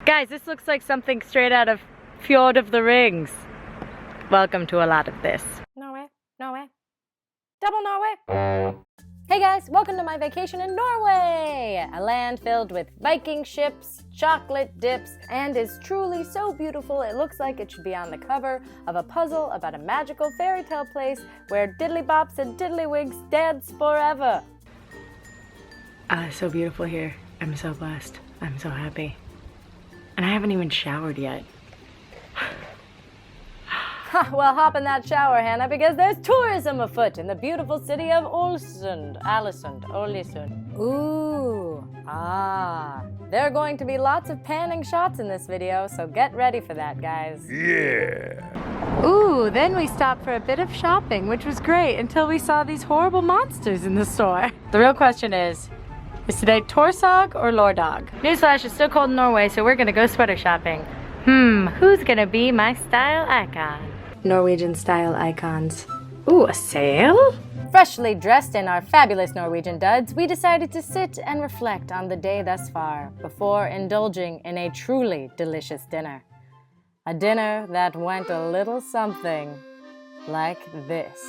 Guys, this looks like something straight out of Fjord of the Rings. Welcome to a lot of this. Norway, Norway, double Norway. Hey guys, welcome to my vacation in Norway! A land filled with Viking ships, chocolate dips, and is truly so beautiful it looks like it should be on the cover of a puzzle about a magical fairy tale place where diddly bops and tiddlywigs dance forever. It's so beautiful here. I'm so blessed. I'm so happy. And I haven't even showered yet. Well, hop in that shower, Hannah, because there's tourism afoot in the beautiful city of Ålesund. Ooh, there are going to be lots of panning shots in this video, so get ready for that, guys. Yeah. Ooh, then we stopped for a bit of shopping, which was great, until we saw these horrible monsters in the store. The real question is today Torsdag or Lordag? Newsflash, it's still cold in Norway, so we're gonna go sweater shopping. Who's gonna be my style icon? Norwegian style icons. Ooh, a sale? Freshly dressed in our fabulous Norwegian duds, we decided to sit and reflect on the day thus far before indulging in a truly delicious dinner. A dinner that went a little something like this.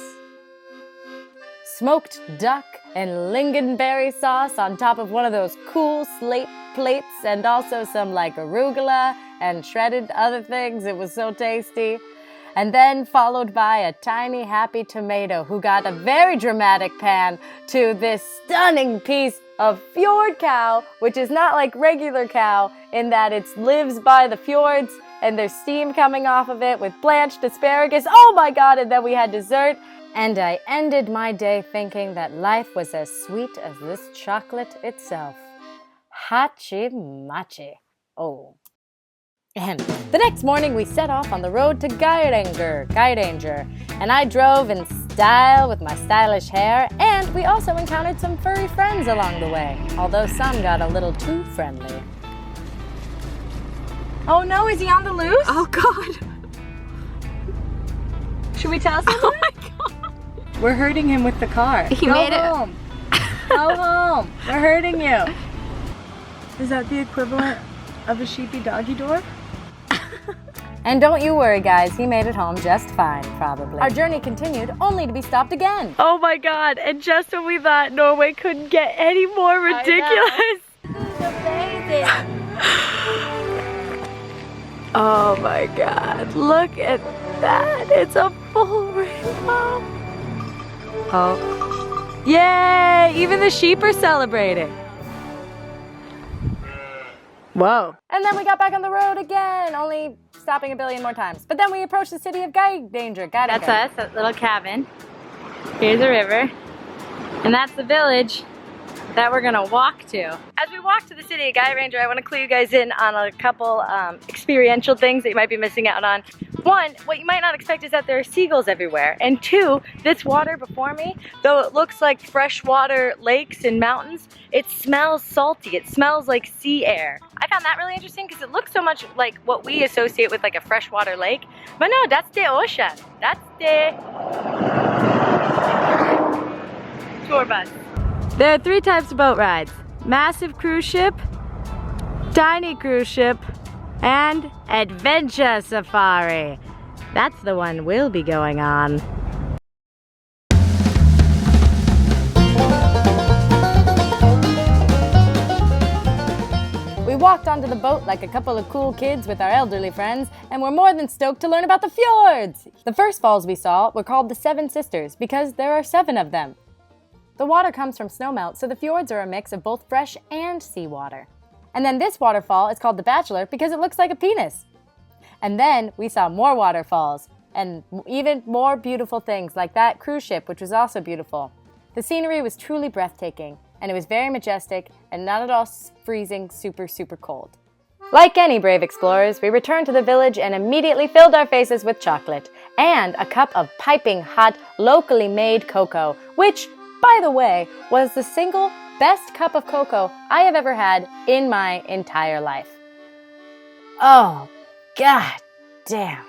Smoked duck and lingonberry sauce on top of one of those cool slate plates, and also some like arugula and shredded other things. It was so tasty. And then followed by a tiny happy tomato who got a very dramatic pan to this stunning piece of fjord cow, which is not like regular cow in that it lives by the fjords and there's steam coming off of it with blanched asparagus. Oh my God, and then we had dessert. And I ended my day thinking that life was as sweet as this chocolate itself. Hachi machi. Oh. The next morning we set off on the road to Geiranger, and I drove in style with my stylish hair, and we also encountered some furry friends along the way, although some got a little too friendly. Oh no, is he on the loose? Oh God. Should we tell someone? Oh my God. We're hurting him with the car. He made it. Go home. Go home. We're hurting you. Is that the equivalent of a sheepy doggy door? And don't you worry, guys, he made it home just fine, probably. Our journey continued, only to be stopped again. Oh my God, and just when we thought Norway couldn't get any more ridiculous. Amazing. Oh my God, look at that. It's a full rainbow. Oh. Yay, even the sheep are celebrating. Whoa. And then we got back on the road again, only stopping a billion more times. But then we approached the city of Geiranger. That's us, that little cabin. Here's a river. And that's the village that we're gonna walk to. As we walk to the city of Geiranger, I wanna clue you guys in on a couple experiential things that you might be missing out on. One, what you might not expect is that there are seagulls everywhere. And two, this water before me, though it looks like freshwater lakes and mountains, it smells salty. It smells like sea air. I found that really interesting because it looks so much like what we associate with like a freshwater lake. But no, that's the ocean. That's the tour bus. There are 3 types of boat rides. Massive cruise ship, tiny cruise ship, and adventure safari. That's the one we'll be going on. We walked onto the boat like a couple of cool kids with our elderly friends, and we're more than stoked to learn about the fjords. The first falls we saw were called the Seven Sisters because there are 7 of them. The water comes from snowmelt, so the fjords are a mix of both fresh and seawater. And then this waterfall is called the Bachelor because it looks like a penis. And then we saw more waterfalls and even more beautiful things like that cruise ship, which was also beautiful. The scenery was truly breathtaking, and it was very majestic and not at all freezing super cold. Like any brave explorers, we returned to the village and immediately filled our faces with chocolate and a cup of piping hot, locally made cocoa, which, by the way, was the single best cup of cocoa I have ever had in my entire life. Oh, God damn,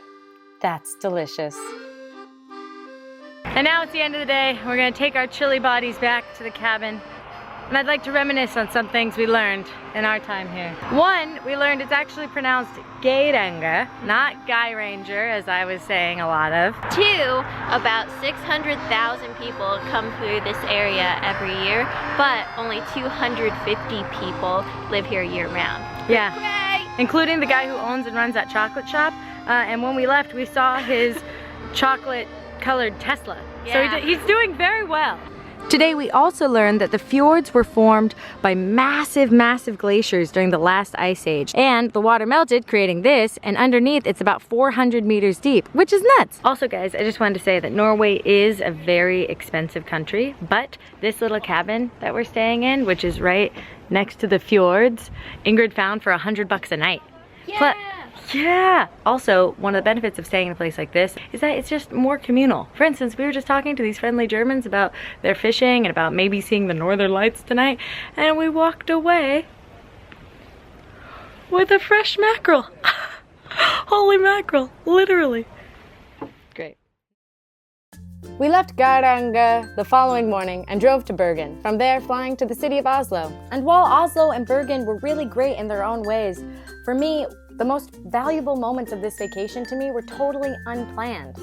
that's delicious. And now it's the end of the day. We're gonna take our chilly bodies back to the cabin and I'd like to reminisce on some things we learned in our time here. One, we learned it's actually pronounced Geiranger, not Guy Ranger, as I was saying a lot of. Two, about 600,000 people come through this area every year, but only 250 people live here year-round. Yeah, Great! including the guy who owns and runs that chocolate shop. And when we left, we saw his chocolate-colored Tesla. Yeah. So he's doing very well. Today we also learned that the fjords were formed by massive, massive glaciers during the last ice age. And the water melted, creating this, and underneath it's about 400 meters deep, which is nuts. Also guys, I just wanted to say that Norway is a very expensive country, but this little cabin that we're staying in, which is right next to the fjords, Ingrid found for $100 a night. Yeah! Yeah! Also, one of the benefits of staying in a place like this is that it's just more communal. For instance, we were just talking to these friendly Germans about their fishing and about maybe seeing the northern lights tonight, and we walked away with a fresh mackerel. Holy mackerel, literally. Great. We left Geiranger the following morning and drove to Bergen, from there flying to the city of Oslo. And while Oslo and Bergen were really great in their own ways, for me, the most valuable moments of this vacation to me were totally unplanned.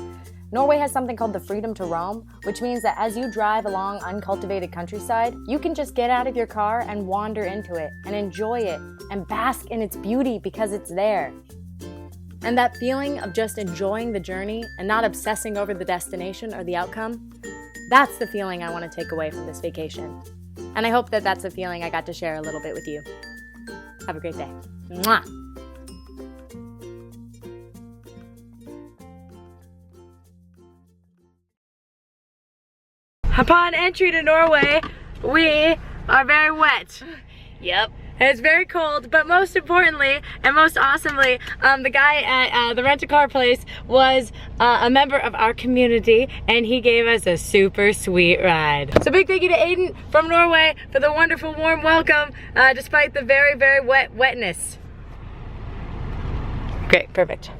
Norway has something called the freedom to roam, which means that as you drive along uncultivated countryside, you can just get out of your car and wander into it and enjoy it and bask in its beauty because it's there. And that feeling of just enjoying the journey and not obsessing over the destination or the outcome, that's the feeling I want to take away from this vacation. And I hope that that's a feeling I got to share a little bit with you. Have a great day. Mwah! Upon entry to Norway, we are very wet. Yep. And it's very cold, but most importantly and most awesomely, the guy at the rent-a-car place was a member of our community, and he gave us a super sweet ride. So big thank you to Aiden from Norway for the wonderful warm welcome, despite the very, very wetness. Great, perfect.